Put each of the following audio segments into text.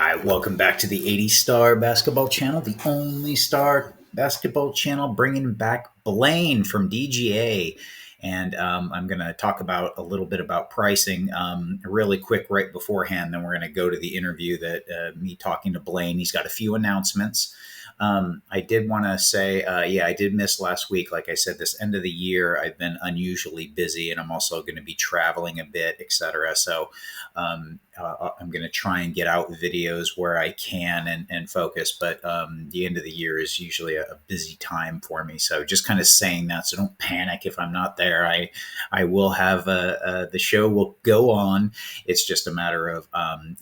Hi, welcome back to the 80 Star Basketball Channel, the only star basketball channel bringing back Blaine from DGA. And I'm going to talk about a little bit about pricing really quick right beforehand. Then we're going to go to the interview that me talking to Blaine. He's got a few announcements. I did want to say, yeah, I did miss last week. Like I said, this end of the year, I've been unusually busy, and I'm also going to be traveling a bit, etc. So I'm going to try and get out videos where I can and focus. But the end of the year is usually a busy time for me. So just kind of saying that, so don't panic if I'm not there. I will have the show will go on. It's just a matter of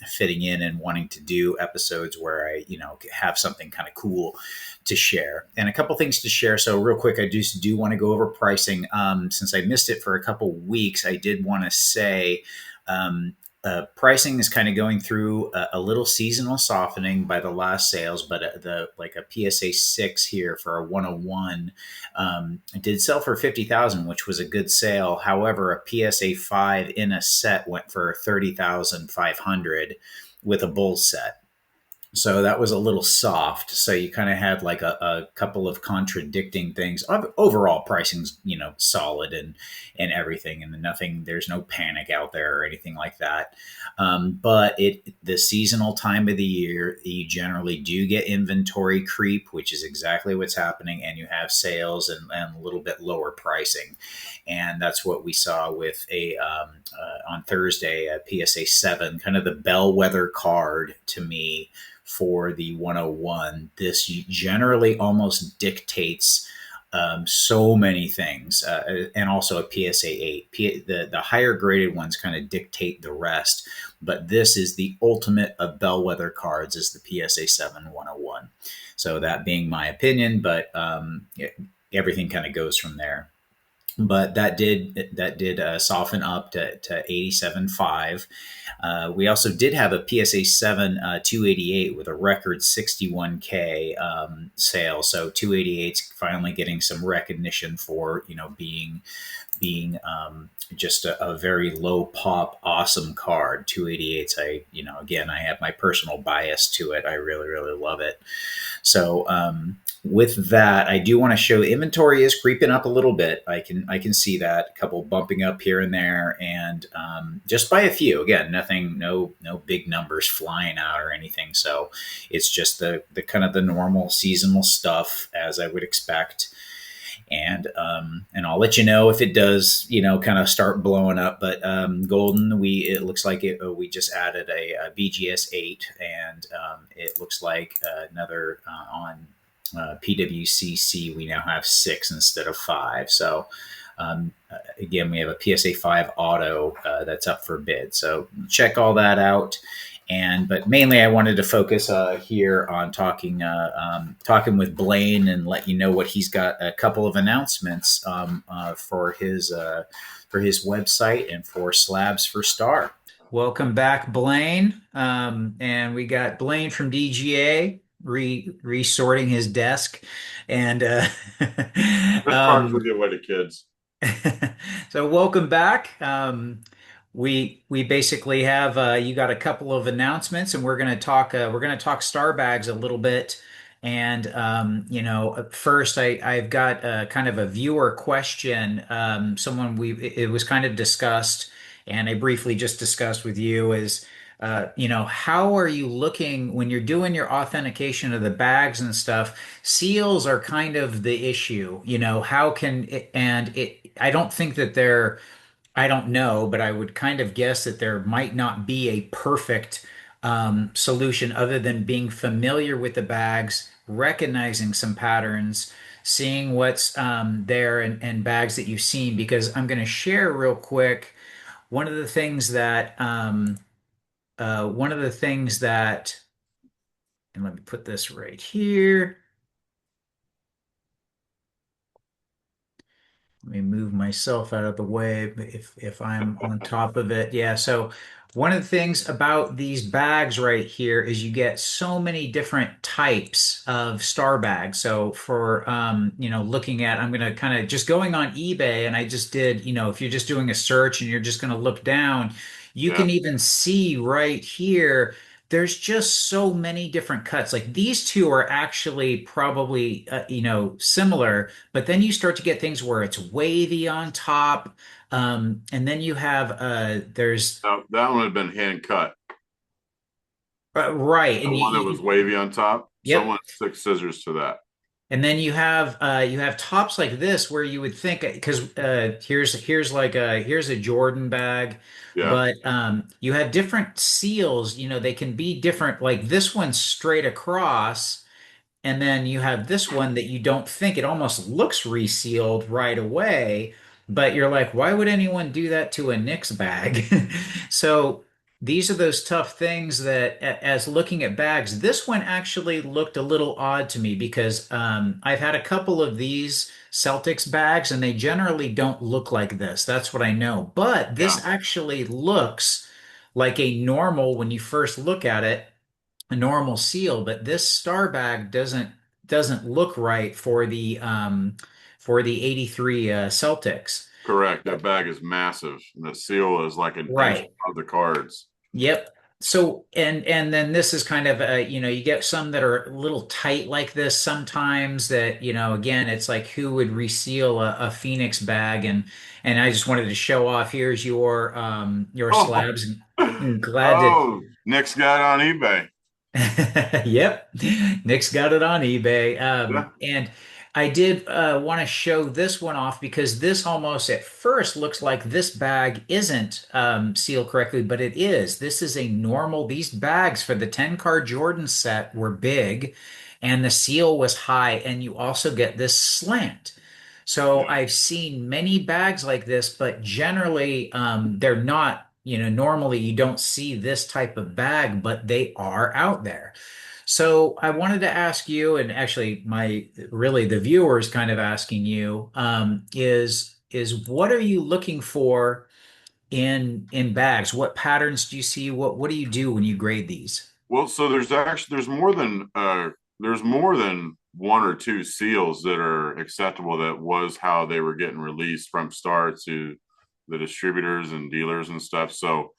fitting in and wanting to do episodes where I have something kind of cool to share, and a couple things to share. So real quick, I just do want to go over pricing. Since I missed it for a couple weeks, I did want to say pricing is kind of going through a little seasonal softening by the last sales, but the like a PSA 6 here for a 101 did sell for 50,000, which was a good sale. However, a PSA 5 in a set went for 30,500 with a bull set. So that was a little soft. So you kind of had like a couple of contradicting things. Overall, pricing's solid and everything, and nothing. There's no panic out there or anything like that. But the seasonal time of the year, you generally do get inventory creep, which is exactly what's happening, and you have sales and a little bit lower pricing, and that's what we saw with a on Thursday a PSA 7, kind of the bellwether card to me for the 101. This generally almost dictates so many things, and also a PSA 8. The higher graded ones kind of dictate the rest, but this is the ultimate of bellwether cards, is the PSA 7 101. So that being my opinion, but everything kind of goes from there. But that did soften up to 87.5. We also did have a PSA 7 288 with a record 61K sale. So 288's finally getting some recognition for being just a very low pop awesome card. 288's, again, I have my personal bias to it. I really really love it. So with that, I do want to show inventory is creeping up a little bit. I can see that, a couple bumping up here and there, and just by a few. Again, nothing, no big numbers flying out or anything. So it's just the kind of the normal seasonal stuff as I would expect. And I'll let you know if it does, kind of start blowing up. But golden, it looks like we just added a BGS 8, and it looks like another on PWCC, we now have 6 instead of 5. So again, we have a PSA 5 auto that's up for bid. So check all that out. But mainly, I wanted to focus here on talking with Blaine and let you know what he's got. A couple of announcements for his website and for Slabs for Star. Welcome back, Blaine. And we got Blaine from DGA resorting his desk, and This part for give away to kids. so welcome back. We basically have you got a couple of announcements, and we're going to talk Star Bags a little bit. And first I've got kind of a viewer question. Someone it was kind of discussed, and I briefly just discussed with you is. How are you looking when you're doing your authentication of the bags and stuff? Seals are kind of the issue. How can it, and it, I don't think that I don't know, but I would kind of guess that there might not be a perfect solution other than being familiar with the bags, recognizing some patterns, seeing what's there and bags that you've seen. Because I'm going to share real quick one of the things that one of the things that, and let me put this right here. Let me move myself out of the way if I'm on top of it. Yeah, so one of the things about these bags right here is you get so many different types of star bags. So for looking at, I'm gonna kind of just going on eBay, and I just did, if you're just doing a search and you're just gonna look down, you Yeah. can even see right here there's just so many different cuts. Like these two are actually probably similar, but then you start to get things where it's wavy on top, and then you have there's That one had been hand cut. right, The and one that was wavy on top. yep. Someone took scissors to that. And then you have tops like this where you would think because here's like here's a Jordan bag, Yeah, but you have different seals. You know they can be different. Like this one's straight across, and then you have this one that you don't think it almost looks resealed right away, but you're like, why would anyone do that to a Knicks bag? So these are those tough things that, as looking at bags, this one actually looked a little odd to me because I've had a couple of these Celtics bags and they generally don't look like this. That's what I know. But yeah, this actually looks like a normal when you first look at it a normal seal, but this star bag doesn't look right for the 83 Celtics. correct. That bag is massive, and the seal is like an inch Right. above the cards. Yep. So and then this is kind of you get some that are a little tight like this sometimes that again it's like who would reseal a Phoenix bag and I just wanted to show off here's your Oh, slabs and glad to oh, Nick's got it on eBay. Yep. Nick's got it on eBay. Yeah, And I did want to show this one off because this almost at first looks like this bag isn't sealed correctly, but it is. This is a normal, these bags for the 10 card Jordan set were big and the seal was high, and you also get this slant. So yeah, I've seen many bags like this, but generally they're not, normally you don't see this type of bag, but they are out there. So I wanted to ask you, and actually my really the viewers kind of asking you, is what are you looking for in bags? What patterns do you see? What do you do when you grade these? well, so there's more than one or two seals that are acceptable. That was how they were getting released from Star to the distributors and dealers and stuff. So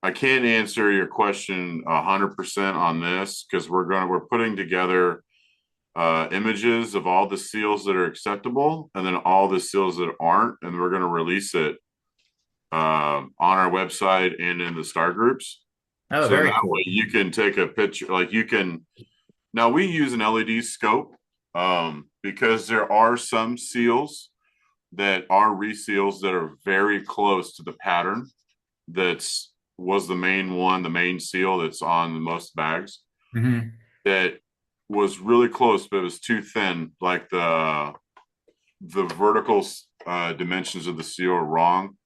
I can't answer your question 100% on this because we're putting together images of all the seals that are acceptable and then all the seals that aren't, and we're going to release it on our website and in the Star groups. Oh, So very that way cool. you can take a picture, like you can. Now we use an LED scope because there are some seals that are reseals that are very close to the pattern that's was the main one, the main seal that's on most bags Hmm. that was really close, but it was too thin. Like the vertical dimensions of the seal are wrong.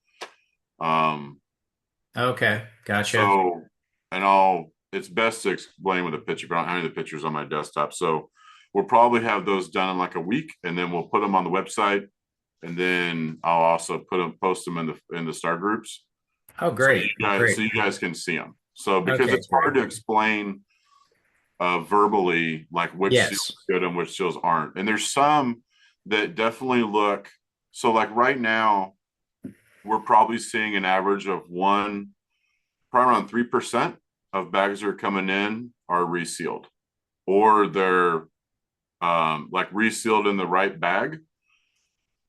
Um, Okay, gotcha. so, and I'll, it's best to explain with a picture, but I don't have any of the pictures on my desktop. So we'll probably have those done in like a week, and then we'll put them on the website, and then I'll also post them in the star groups. Oh, great, So great. you guys can see them. So because Okay, it's hard great. to explain verbally like which seals Yes. good and which seals aren't, and there's some that definitely look. So like right now, we're probably seeing an average of probably around 3% of bags that are coming in are resealed, or they're like resealed in the right bag,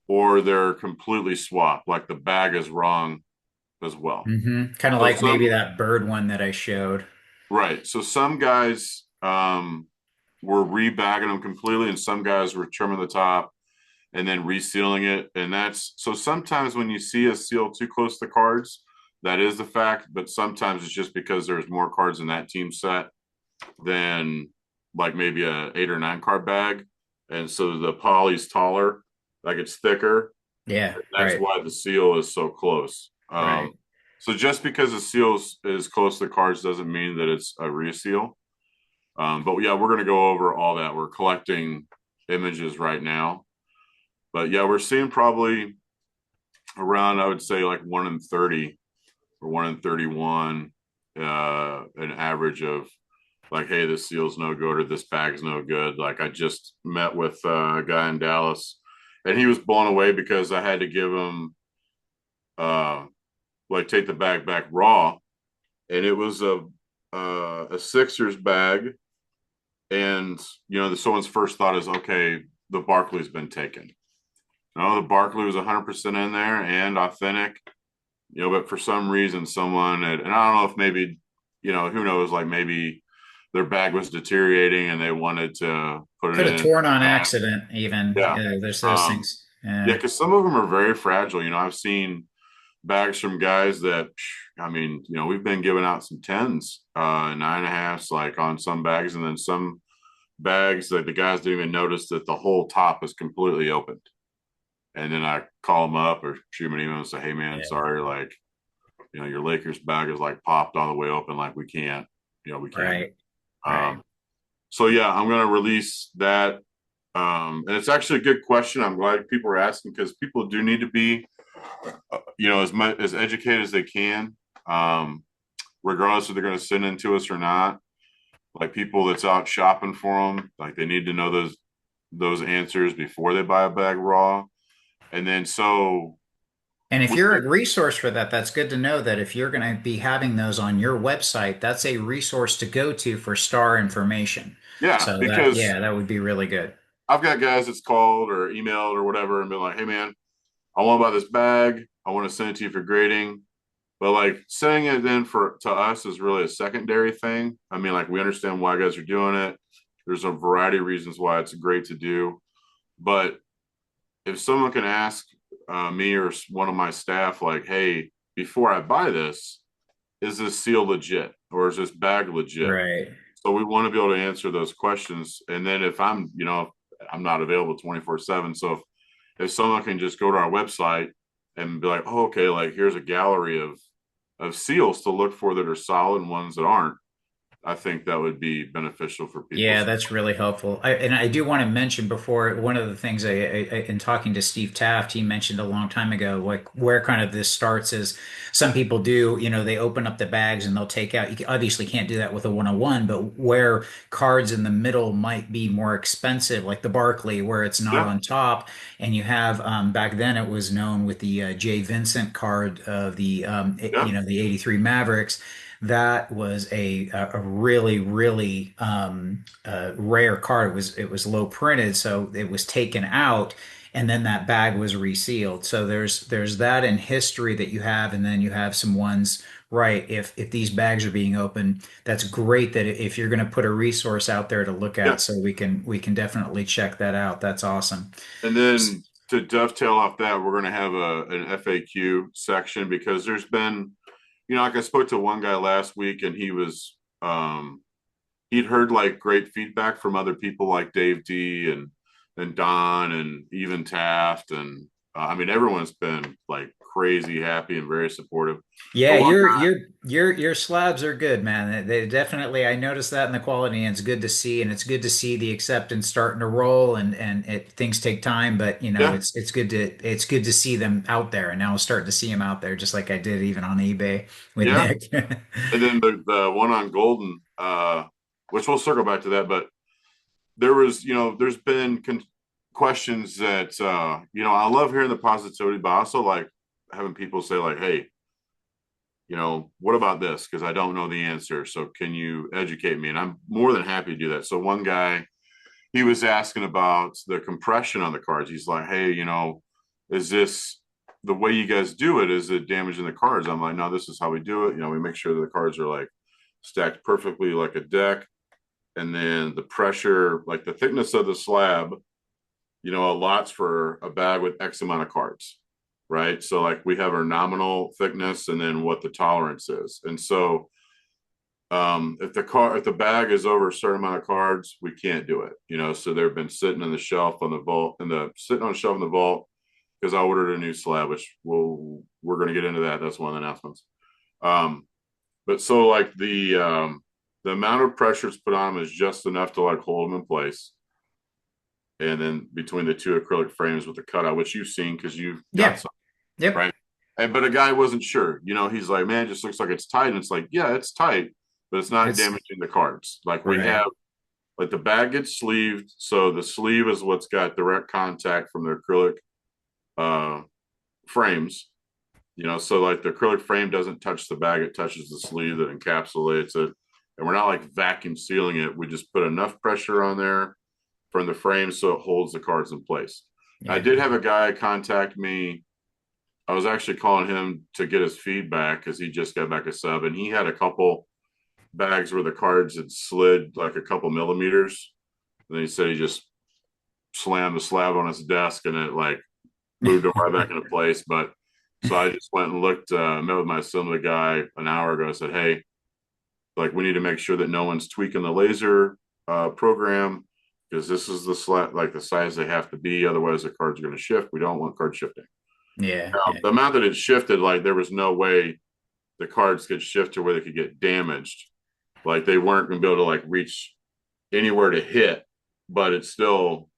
or they're completely swapped, like the bag is wrong as well. Kind of So like maybe some that bird one that I showed. right. So some guys were rebagging them completely, and some guys were trimming the top and then resealing it. And that's so sometimes when you see a seal too close to cards, that is the fact. But sometimes it's just because there's more cards in that team set than like maybe a 8 or 9 card bag. And so the poly's taller, like it's thicker. Yeah, That's right, why the seal is so close. right. So just because the seal is close to the cards doesn't mean that it's a reseal. But yeah, we're going to go over all that. We're collecting images right now. But yeah, we're seeing probably around, I would say, like 1 in 30 or 1 in 31, an average of like, hey, this seal's no good or this bag's no good. Like I just met with a guy in Dallas, and he was blown away because I had to give him uh like take the bag back raw, and it was a a Sixers bag, and someone's first thought is, okay, the Barkley's been taken. No, the Barkley was 100% in there and authentic. But for some reason, someone had, and I don't know if maybe, who knows, like maybe their bag was deteriorating and they wanted to put it Could have in. torn on accident, even. Yeah. Yeah, there's those Um, things. yeah, Yeah. because some of them are very fragile. I've seen bags from guys that, I mean, we've been giving out some tens, nine and a halfs, like on some bags, and then some bags that the guys didn't even notice that the whole top is completely opened. And then I call them up or shoot them an email and say, hey, man, Yeah. sorry, like, your Lakers bag is like popped all the way open. Like, we can't do Right. it. Right. So yeah, I'm going to release that. And it's actually a good question. I'm glad people are asking, because people do need to be, as much as educated as they can, um, regardless if they're going to send in to us or not. Like people that's out shopping for them, like they need to know those answers before they buy a bag raw. And then so And if we, you're a resource for that, that's good to know that if you're going to be having those on your website, that's a resource to go to for star information. yeah, So that, because yeah, that would be really good. I've got guys that's called or emailed or whatever and been like, hey man, I want to buy this bag. I want to send it to you for grading. But like sending it in for to us is really a secondary thing. I mean, like we understand why guys are doing it. There's a variety of reasons why it's great to do. But if someone can ask me or one of my staff, like, hey, before I buy this, is this seal legit or is this bag legit? Right. So we want to be able to answer those questions. And then if I'm not available 24/7. So if someone can just go to our website and be like, oh, okay, like here's a gallery of seals to look for that are solid and ones that aren't, I think that would be beneficial for people. Yeah, that's really helpful. And I do want to mention before one of the things in talking to Steve Taft, he mentioned a long time ago, like where kind of this starts is some people do, they open up the bags and they'll take out, obviously can't do that with a 101, but where cards in the middle might be more expensive, like the Barkley, where it's not Yeah, on top. And you have, back then it was known with the Jay Vincent card of the, yeah, the 83 Mavericks. That was a really really rare card. It was low printed, so it was taken out, and then that bag was resealed. So there's that in history that you have, and then you have some ones. Right. If these bags are being opened, that's great that if you're going to put a resource out there to look yeah. at, so we can definitely check that out. That's awesome. And then to dovetail off that, we're going to have an FAQ section, because there's been, like I spoke to one guy last week and he'd heard like great feedback from other people like Dave D and Don and even Taft. And I mean, everyone's been like crazy happy and very supportive. Yeah, But one your slabs are good, man. They definitely, I noticed that in the quality, and it's good to see, and it's good to see the acceptance starting to roll, and things take time, but yeah, it's good to see them out there, and now I'm starting to see them out there, just like I did even on eBay with yeah. Nick. And then the one on Golden, which we'll circle back to that, but there was, there's been questions that, I love hearing the positivity, but I also like having people say like, hey, what about this? Because I don't know the answer. So can you educate me? And I'm more than happy to do that. So one guy, he was asking about the compression on the cards. He's like, hey, is this the way you guys do it? Is it damaging the cards? I'm like, no, this is how we do it. We make sure that the cards are like stacked perfectly like a deck. And then the pressure, like the thickness of the slab, allots for a bag with X amount of cards, right? So like we have our nominal thickness and then what the tolerance is. And so if the bag is over a certain amount of cards, we can't do it. So they've been sitting on the shelf on the vault and the sitting on the shelf in the vault, because I ordered a new slab, which we're going to get into that. That's one of the announcements. But so like the amount of pressure it's put on them is just enough to like hold them in place. And then between the two acrylic frames with the cutout, which you've seen because you've got Yeah. some, Yep. right? But a guy wasn't sure. He's like, man, it just looks like it's tight. And it's like, yeah, it's tight, but it's not It's damaging the cards. Like we right. have, like the bag gets sleeved, so the sleeve is what's got direct contact from the acrylic uh, frames. So like the acrylic frame doesn't touch the bag; it touches the sleeve that encapsulates it. and we're not like vacuum sealing it. We just put enough pressure on there from the frame so it holds the cards in place. I Yeah. did have a guy contact me. I was actually calling him to get his feedback because he just got back a sub, and he had a couple bags where the cards had slid like a couple millimeters. And then he said he just slammed the slab on his desk and it like moved it right back into place. But so I just went and looked, met with my assembly guy an hour ago. I said, hey, like we need to make sure that no one's tweaking the laser program because this is the slab, like the size they have to be. Otherwise, the cards are going to shift. We don't want card shifting. Yeah. Now, Yeah. the amount that it shifted, like there was no way the cards could shift to where they could get damaged. Like they weren't going to be able to like reach anywhere to hit, but it still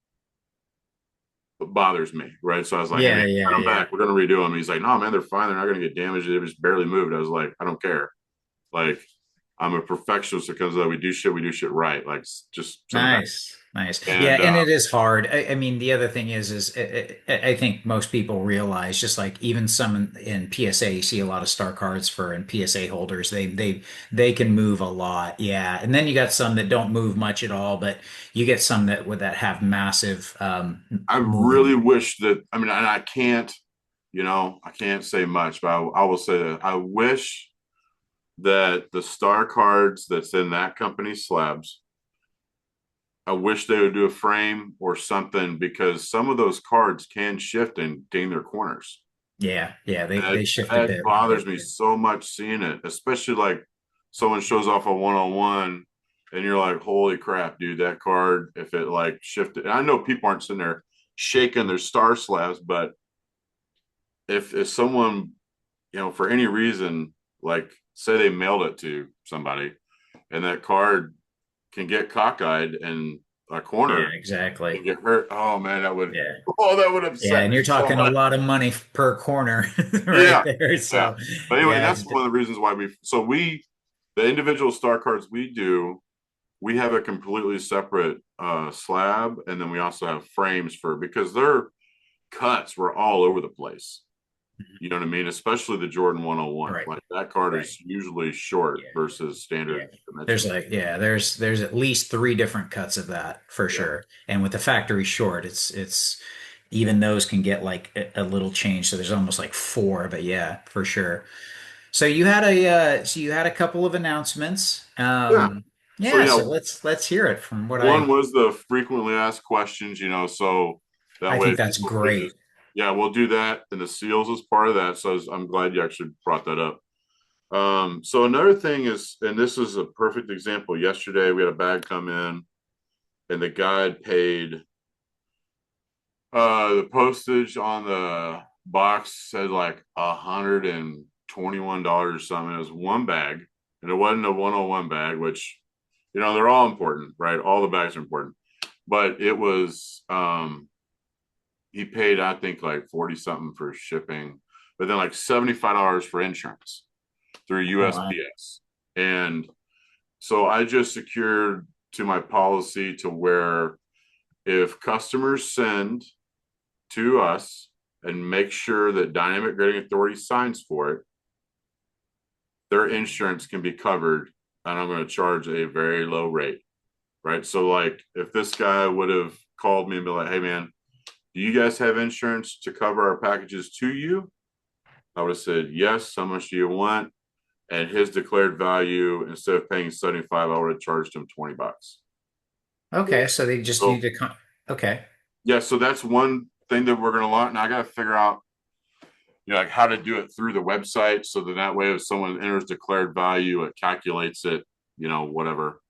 bothers me, right? So I was like, hey man, Yeah. Yeah. come Yeah. back. We're gonna redo them. He's like, no, man, they're fine. They're not gonna get damaged. They just barely moved. I was like, I don't care. Like, I'm a perfectionist that comes out. We do shit right. Like, just send it back. Nice, nice. Yeah, And and it is hard. I mean, the other thing is I think most people realize, just like even some in PSA, you see a lot of star cards for and PSA holders. They can move a lot. Yeah, and then you got some that don't move much at all, but you get some that have massive I really moving. wish that, I mean, and I can't, I can't say much, but I will say that I wish that the star cards that's in that company slabs, I wish they would do a frame or something because some of those cards can shift and gain their corners. Yeah, yeah, they That shift a that bit when you bothers get me there. so much seeing it, especially like someone shows off a one-on-one and you're like, holy crap, dude, that card, if it like shifted. And I know people aren't sitting there shaking their star slabs, but if someone, for any reason, like say they mailed it to somebody and that card can get cockeyed and a Yeah, corner exactly. can get hurt. Oh man, Yeah. that would Yeah, upset and me you're so talking a much. lot of money per corner right Yeah, there. yeah. So, But anyway, and yeah, that's one of the reasons why the individual star cards we do, we have a completely separate slab, and then we also have frames because their cuts were all over the place. You know what I mean? Especially the Jordan 101. right, Like that card right. is usually short Yeah. versus Yeah. standard There's dimensions. like, yeah, there's at least three different cuts of that for Yeah. sure. And with the factory short, it's even those can get like a little change. So there's almost like four, but yeah, for sure. So you had a couple of announcements. Yeah. So Yeah, yeah, so let's hear it from what one was the frequently asked questions, so that I way think that's people could just, great. yeah, we'll do that. And the seals is part of that. So I'm glad you actually brought that up. So another thing is, and this is a perfect example. Yesterday we had a bag come in and the guy had paid the postage on the box said like $121 or something. It was one bag and it wasn't a 101 bag, which they're all important, right? All the bags are important. But it was he paid, I think, like 40 something for shipping, but then like $75 for insurance through Oh, wow. USPS. And so I just secured to my policy to where if customers send to us and make sure that Dynamic Grading Authority signs for it, their insurance can be covered. And I'm going to charge a very low rate, right? So, like, if this guy would have called me and be like, hey, man, do you guys have insurance to cover our packages to you? I would have said, yes. How much do you want? And his declared value, instead of paying 75, I would have charged him $20. Okay, so they just need So to come. Okay. yeah, so that's one thing that we're going to launch. Now I got to figure out, like how to do it through the website so that way if someone enters declared value, it calculates it, whatever.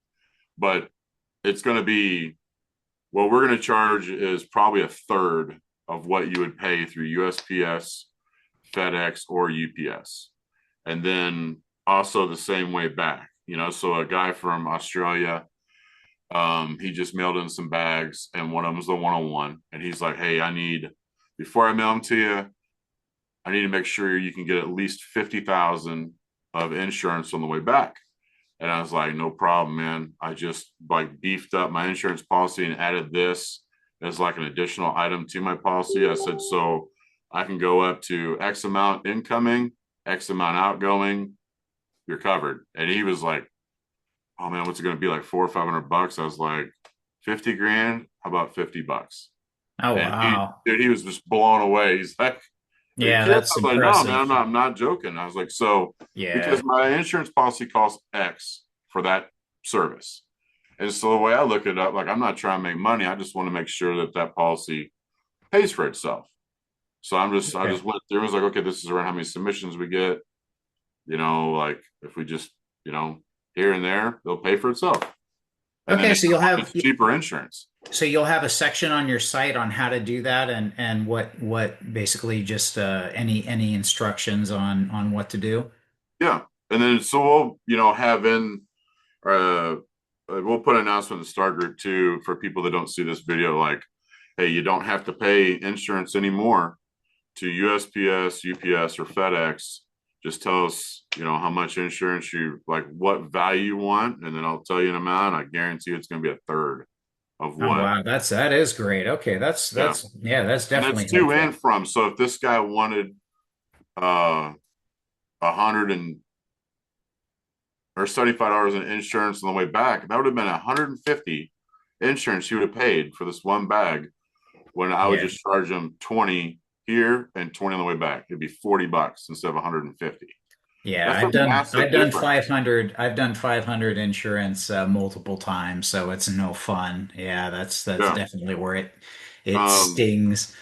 But it's going to be, what we're going to charge is probably a third of what you would pay through USPS, FedEx, or UPS. And then also the same way back, so a guy from Australia, he just mailed in some bags and one of them was the 101. And he's like, hey, before I mail them to you, I need to make sure you can get at least 50,000 of insurance on the way back. And I was like, no problem, man. I just like beefed up my insurance policy and added this as like an additional item to my policy. I said, so I can go up to X amount incoming, X amount outgoing, you're covered. And he was like, oh man, what's it going to be like, 400 or 500 bucks? I was like, 50 grand. How about $50? Oh And wow. he was just blown away. He's like, are you Yeah, kidding? I that's was like, no, man, impressive. I'm not joking. I was like, so Yeah. because my insurance policy costs X for that service. And so the way I look it up, like I'm not trying to make money. I just want to make sure that that policy pays for itself. So I Okay. just went through and was like, okay, this is around how many submissions we get. Like if we just, you know, here and there, they'll pay for itself. And then Okay, so it's cheaper insurance. you'll have a section on your site on how to do that and what basically just any instructions on what to do. Yeah. And then so we'll, have in uh we'll put an announcement in the Star group too for people that don't see this video, like, hey, you don't have to pay insurance anymore to USPS, UPS, or FedEx. Just tell us, how much insurance you like, what value you want, and then I'll tell you an amount. I guarantee it's going to be a third of Oh what. wow, that is great. Okay, Yeah, that's and that's definitely to and helpful. from. So if this guy wanted uh 100 and or $75 in insurance on the way back, that would have been 150 insurance he would have paid for this one bag. When I would Yeah. just charge him 20 here and 20 on the way back, it'd be $40 instead of 150. Yeah, That's a I've massive done difference. 500 I've done 500 insurance multiple times, so it's no fun. Yeah, that's Yeah. definitely where it Um, stings.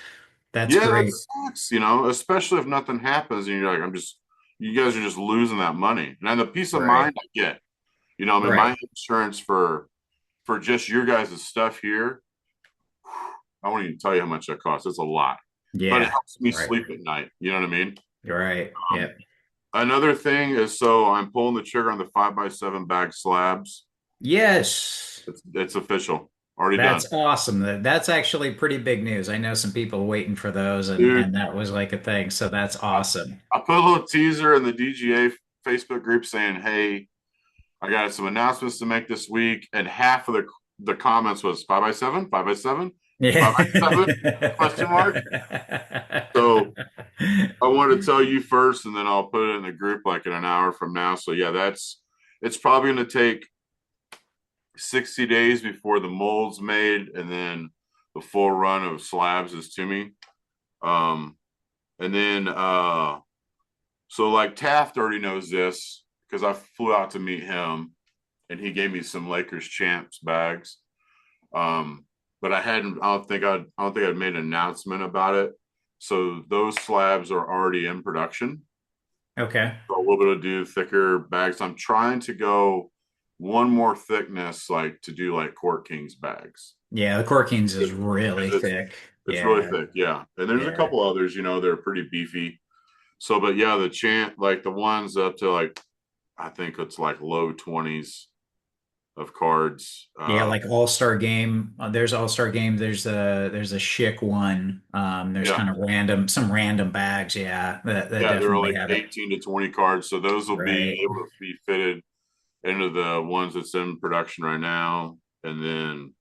That's yeah, that great. sucks, especially if nothing happens and you're like, you guys are just losing that money. And then the peace of Right. mind I get, I mean, Right. my insurance for just your guys' stuff here, I won't even tell you how much that costs. It's a lot, but it Yeah. helps me Right. sleep at night. You know what I mean? You're right. Um, Yep. Another thing is, so I'm pulling the trigger on the 5x7 bag slabs. Yes. It's official, already done, That's awesome. That's actually pretty big news. I know some people waiting for those and dude. that was like a thing. So that's I, awesome. I put a little teaser in the DGA Facebook group saying, "Hey, I got some announcements to make this week," and half of the comments was 5x7, 5x7, Yeah. 5x7 question mark. So I wanted to tell you first, and then I'll put it in the group like in an hour from now. So yeah, it's probably going to take 60 days before the mold's made, and then the full run of slabs is to me. Um, and then so like Taft already knows this because I flew out to meet him, and he gave me some Lakers champs bags. Um, but I hadn't. I don't think I'd made an announcement about it. So those slabs are already in production. Okay. So a little bit of do thicker bags. I'm trying to go one more thickness, like to do like Court Kings bags. Yeah, the Corkins is really Because thick. it's really Yeah. thick, yeah. And there's a Yeah. couple others, they're pretty beefy. So, but yeah, the chant, like the ones up to like, I think it's like low 20s of cards. Yeah, like All-Star Game. There's All-Star Game. There's a Schick one. There's Yeah, kind of some random bags. Yeah, that yeah, there are definitely like have it. 18 to 20 cards. So those will be Right. able to be fitted into the ones that's in production right now. And then,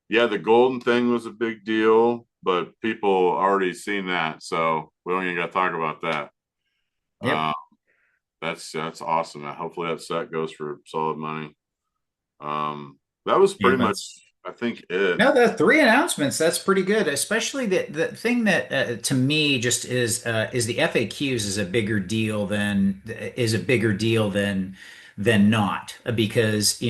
yeah, the golden thing was a big deal, but people already seen that. So we don't even got to talk about that. Yep. Uh, that's awesome. Hopefully that set goes for solid money. That was Yeah, pretty much, that's I think, it. no, the three announcements. That's pretty good. Especially the thing that to me just is the FAQs is a bigger deal than not because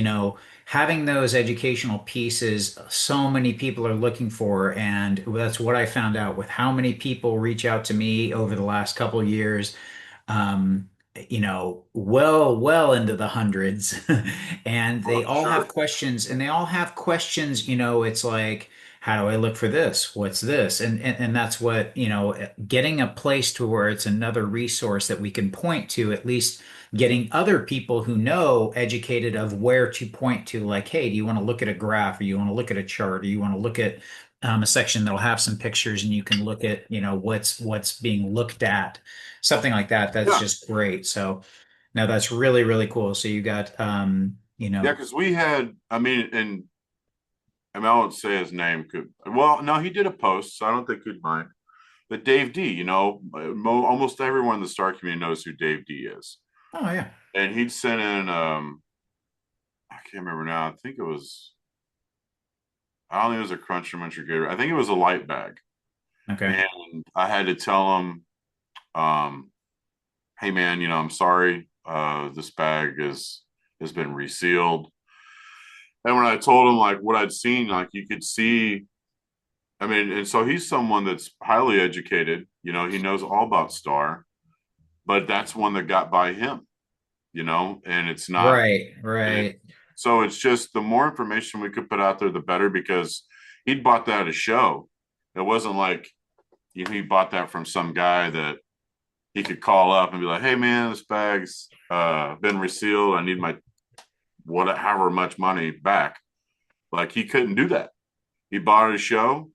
having those educational pieces so many people are looking for, and that's what I found out with how many people reach out to me over the last couple of years, um, well into the hundreds. And Oh, they I'm all have sure. questions, it's like, how do I look for this? What's this? And that's what, getting a place to where it's another resource that we can point to, at least getting other people who know educated of where to point to, like, hey, do you want to look at a graph, or you want to look at a chart, or you want to look at a section that'll have some pictures and you can look at, what's being looked at, something like that. That's Yeah. just great. So no, that's really, really cool. So you got, Yeah. Because we had, I won't say his name. Well, no, he did a post, so I don't think he'd mind. But Dave D, almost everyone in the Star community knows who Dave D is. oh yeah. And he'd sent in, can't remember now. I think it was, I don't think it was a Crunch or Munch or Gator. I think it was a light bag. Okay. And I had to tell him, um, hey man, I'm sorry. This bag has been resealed. And when I told him like what I'd seen, like you could see, I mean, and so he's someone that's highly educated, he knows all about Star, but that's one that got by him, and it's not, Right, and right, so it's just the more information we could put out there, the better, because he'd bought that at a show. It wasn't like, he bought that from some guy that he could call up and be like, hey man, this bag's been resealed. I need my however much money back. Like he couldn't do that. He bought at a show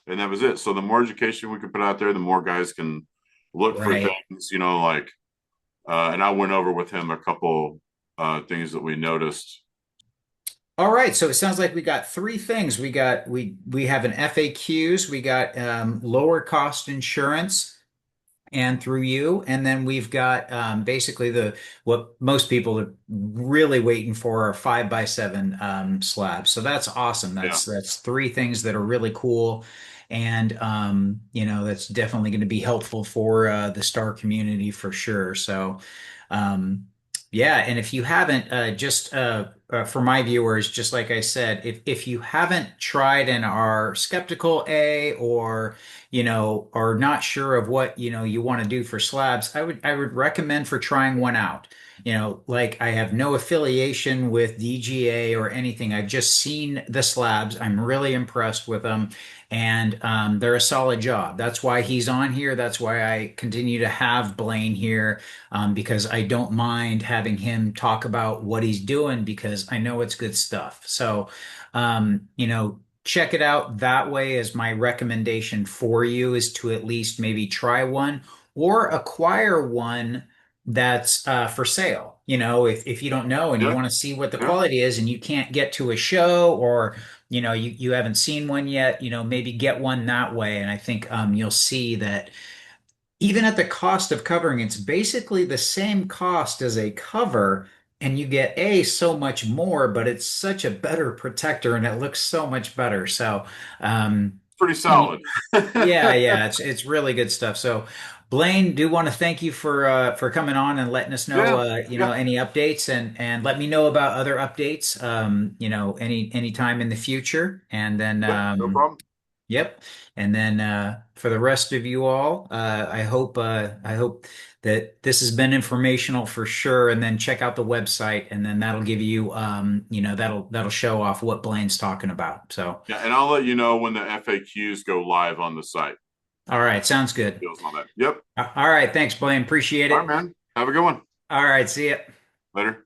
and that was it. So the more education we can put out there, the more guys can look for right. things, and I went over with him a couple things that we noticed. All right, so it sounds like we got three things. We have an FAQs, we got lower cost insurance, and through you, and then we've got basically the what most people are really waiting for are 5x7 slabs. So that's awesome. Yeah. That's three things that are really cool, and that's definitely going to be helpful for the star community for sure. So um, yeah, and if you haven't, just for my viewers, just like I said, if you haven't tried and are skeptical, or are not sure of what, you want to do for slabs, I would recommend for trying one out. Like I have no affiliation with DGA or anything. I've just seen the slabs. I'm really impressed with them, and they're a solid job. That's why he's on here. That's why I continue to have Blaine here, because I don't mind having him talk about what he's doing because I know it's good stuff. So, check it out that way. As my recommendation for you is to at least maybe try one or acquire one that's for sale. If you don't know and you Yeah. want to see what the Yeah. quality is and you can't get to a show, or you haven't seen one yet, maybe get one that way. And I think you'll see that even at the cost of covering, it's basically the same cost as a cover, and you get so much more, but it's such a better protector and it looks so much better. So, Pretty and solid. yeah, Yeah. yeah, it's really good stuff. So, Blaine, do want to thank you for coming on and letting us know, Yeah. any updates, and let me know about other updates, any time in the future, and then Yeah. No problem. yep. And then for the rest of you all, I hope that this has been informational for sure. And then check out the website, and then that'll give you that'll show off what Blaine's talking about. So, Yeah. And I'll let you know when the FAQs go live on the site. all right, sounds good. Deals and all that. Yep. All right, thanks, Blaine. Appreciate All right, it. man. Have a good one. All right, see ya. Later.